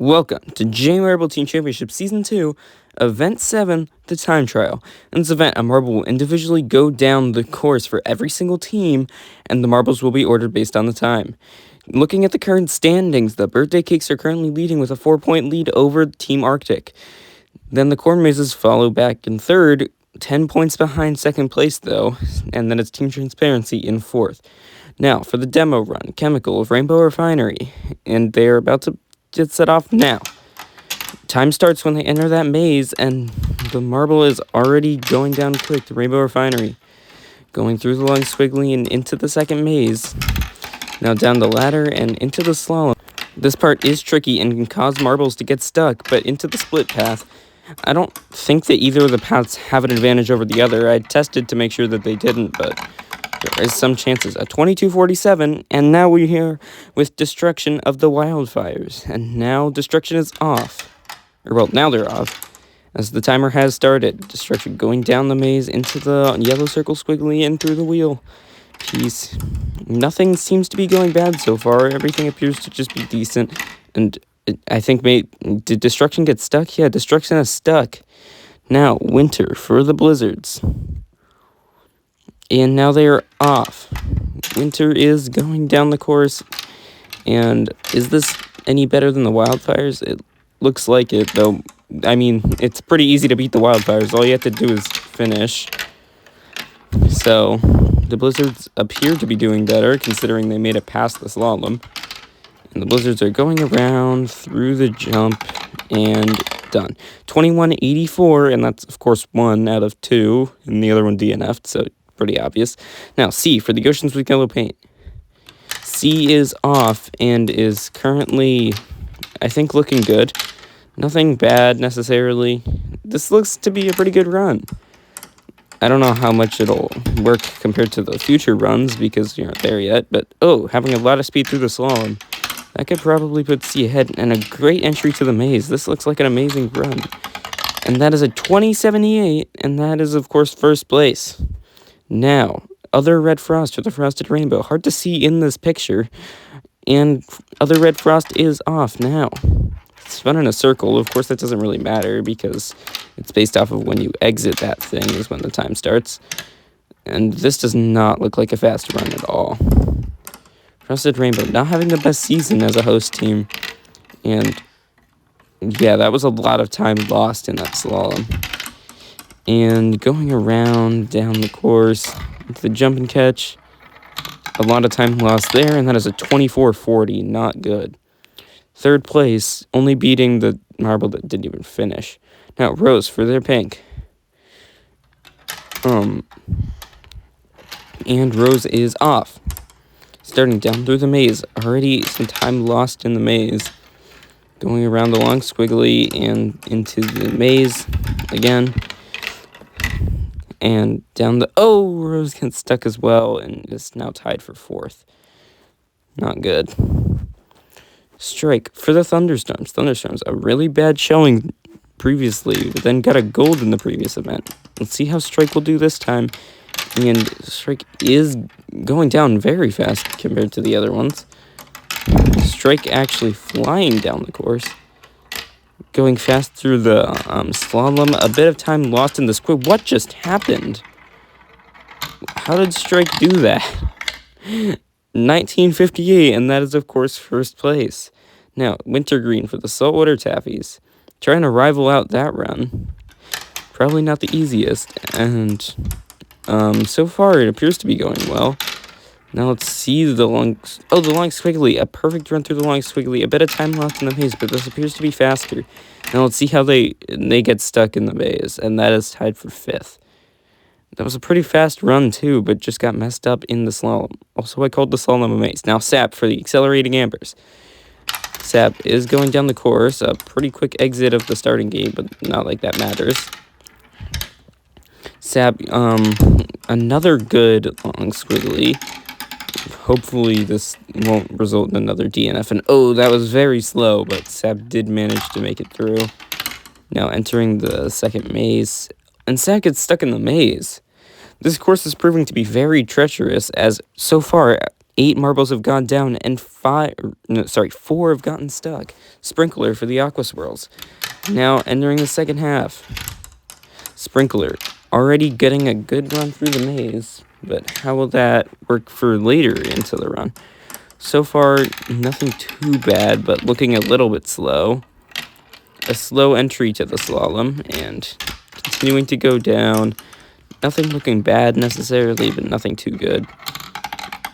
Welcome to JMarble Team Championship Season 2, Event 7, the Time Trial. In this event, a marble will individually go down the course for every single team, and the marbles will be ordered based on the time. Looking at the current standings, the Birthday Cakes are currently leading with a 4-point lead over Team Arctic. Then the Corn Mazes follow back in third, 10 points behind second place though, and then it's Team Transparency in fourth. Now, for the demo run, Chemical of Rainbow Refinery, and they're about to get set off now. Time starts when they enter that maze, and the marble is already going down quick. The Rainbow Refinery going through the long squiggly and into the second maze. Now down the ladder and into the slalom. This part is tricky and can cause marbles to get stuck, but into the split path. I don't think that either of the paths have an advantage over the other. I tested to make sure that they didn't, but there is some chances. A 22:47, and now we're here with Destruction of the Wildfires. And now Destruction is off. Or, well, now they're off, as the timer has started. Destruction going down the maze into the yellow circle squiggly and through the wheel piece. Nothing seems to be going bad so far. Everything appears to just be decent. And I think, did Destruction get stuck? Yeah, Destruction is stuck. Now, Winter for the Blizzards. And now they are off. Winter is going down the course. And is this any better than the Wildfires? It looks like it, though. I mean, it's pretty easy to beat the Wildfires. All you have to do is finish. So, the Blizzards appear to be doing better, considering they made it past the slalom. And the Blizzards are going around through the jump and done. 21:84, and that's, of course, 1 out of 2, and the other one DNF'd, so pretty obvious. Now, C for the Oceans with Yellow Paint. C is off and is currently, I think, looking good. Nothing bad necessarily. This looks to be a pretty good run. I don't know how much it'll work compared to the future runs because you're not there yet, but having a lot of speed through the slalom, that could probably put C ahead, and a great entry to the maze. This looks like an amazing run. And that is a 20:78, and that is, of course, first place. Now, Other Red Frost or the Frosted Rainbow. Hard to see in this picture. And Other Red Frost is off now. It's spun in a circle. Of course, that doesn't really matter because it's based off of when you exit that thing is when the time starts. And this does not look like a fast run at all. Frosted Rainbow not having the best season as a host team. And yeah, that was a lot of time lost in that slalom. And going around down the course, the jump and catch, a lot of time lost there, and that is a 24:40, not good. Third place, only beating the marble that didn't even finish. Now, Rose for their pink. And Rose is off. Starting down through the maze, already some time lost in the maze. Going around the long squiggly and into the maze again. And down the... Rose gets stuck as well and is now tied for fourth. Not good. Strike for the Thunderstorms. Thunderstorms, a really bad showing previously, but then got a gold in the previous event. Let's see how Strike will do this time. And Strike is going down very fast compared to the other ones. Strike actually flying down the course. Going fast through the slalom. A bit of time lost in the squid. What just happened? How did Strike do that? 19:58, and that is, of course, first place. Now, Wintergreen for the Saltwater Taffies. Trying to rival out that run. Probably not the easiest, and so far it appears to be going well. Now let's see the long squiggly. A perfect run through the long squiggly. A bit of time lost in the maze, but this appears to be faster. Now let's see how they get stuck in the maze, and that is tied for fifth. That was a pretty fast run too, but just got messed up in the slalom. Also, I called the slalom a maze. Now Sap for the Accelerating Ambers. Sap is going down the course. A pretty quick exit of the starting gate, but not like that matters. Sap, another good long squiggly. Hopefully this won't result in another DNF. And that was very slow, but Sap did manage to make it through. Now entering the second maze. And Sap gets stuck in the maze. This course is proving to be very treacherous, as so far 8 marbles have gone down, and 4 have gotten stuck. Sprinkler for the Aqua Swirls. Now entering the second half. Sprinkler already getting a good run through the maze, but how will that work for later into the run? So far, nothing too bad, but looking a little bit slow. A slow entry to the slalom, and continuing to go down. Nothing looking bad necessarily, but nothing too good.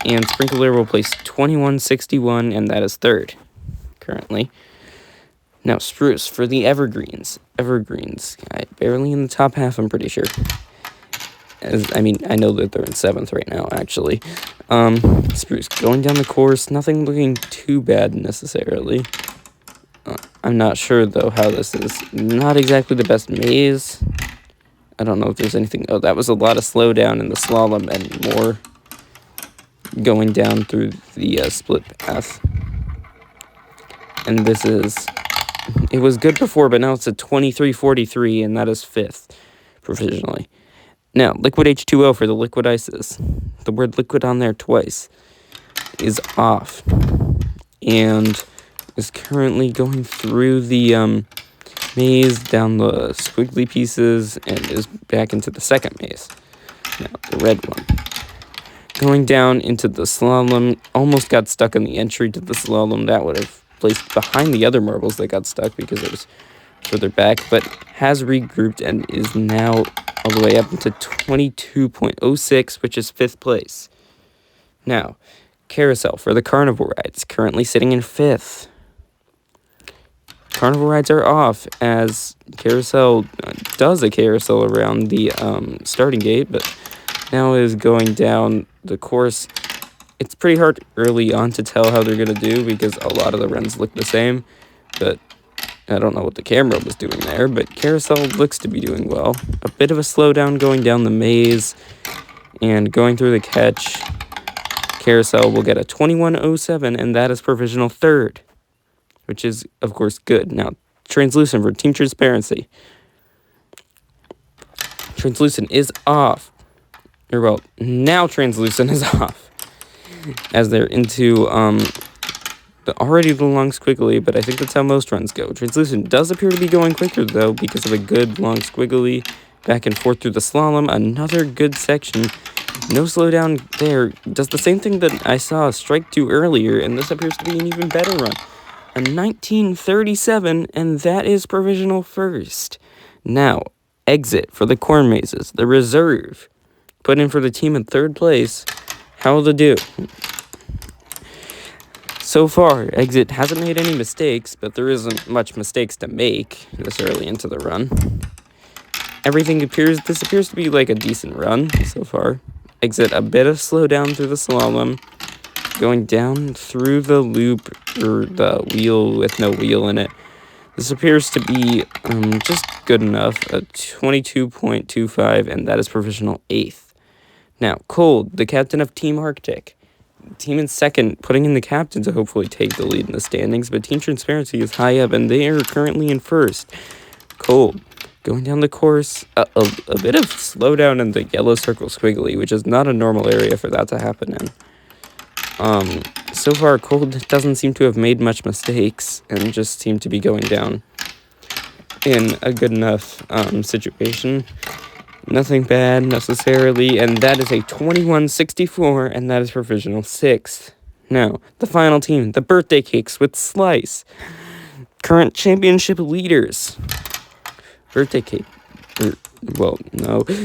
And Sprinkler will place 2161, and that is third currently. Now, Spruce for the Evergreens. Evergreens, barely in the top half, I'm pretty sure. I know that they're in 7th right now, actually. Spruce going down the course, nothing looking too bad necessarily. I'm not sure, though, how this is. Not exactly the best maze. I don't know if there's anything. Oh, that was a lot of slowdown in the slalom and more going down through the split path. And this is, it was good before, but now it's a 23:43, and that is 5th provisionally. Now, Liquid H2O for the liquid ices. The word liquid on there twice is off, and is currently going through the maze down the squiggly pieces and is back into the second maze. Now, the red one. Going down into the slalom, almost got stuck in the entry to the slalom. That would have placed behind the other marbles that got stuck because it was further back, but has regrouped and is now all the way up into 22.06, which is 5th place. Now, Carousel for the Carnival Rides, currently sitting in 5th. Carnival Rides are off as Carousel does a carousel around the starting gate, but now is going down the course. It's pretty hard early on to tell how they're going to do because a lot of the runs look the same, but I don't know what the camera was doing there, but Carousel looks to be doing well. A bit of a slowdown going down the maze and going through the catch. Carousel will get a 21:07, and that is provisional 3rd, which is, of course, good. Now, Translucent for Team Transparency. Translucent is off. Or, well, now Translucent is off. As they're into already the long squiggly, but I think that's how most runs go. Translucent does appear to be going quicker, though, because of a good long squiggly back and forth through the slalom. Another good section. No slowdown there. Does the same thing that I saw Strike 2 earlier, and this appears to be an even better run. A 19:37, and that is provisional 1st. Now, Exit for the corn mazes. The reserve put in for the team in 3rd place. How will they do? So far, Exit hasn't made any mistakes, but there isn't much mistakes to make this early into the run. This appears to be like a decent run so far. Exit a bit of slowdown through the slalom, going down through the loop, or the wheel with no wheel in it. This appears to be just good enough, a 22.25, and that is provisional 8th. Now, Cold, the captain of Team Arctic. Team in 2nd, putting in the captain to hopefully take the lead in the standings, but Team Transparency is high up, and they are currently in 1st. Cold, going down the course, a bit of slowdown in the yellow circle squiggly, which is not a normal area for that to happen in. So far, Cold doesn't seem to have made much mistakes, and just seem to be going down in a good enough situation. Nothing bad necessarily, and that is a 21:64, and that is provisional 6th. Now, the final team, the Birthday Cakes with Slice. Current championship leaders. Birthday Cake.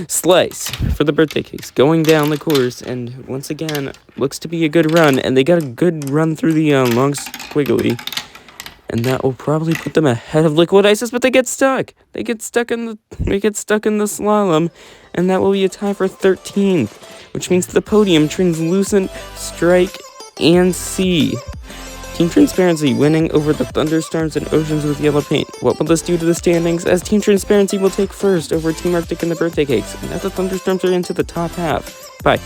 Slice for the Birthday Cakes. Going down the course, and once again, looks to be a good run, and they got a good run through the long squiggly. And that will probably put them ahead of Liquid Isis, but they get stuck. They get stuck in the slalom, and that will be a tie for 13th, which means the podium, Translucent, Strike, and C. Team Transparency winning over the Thunderstorms and Oceans with yellow paint. What will this do to the standings? As Team Transparency will take 1st over Team Arctic and the Birthday Cakes, and now the Thunderstorms are into the top half. Bye.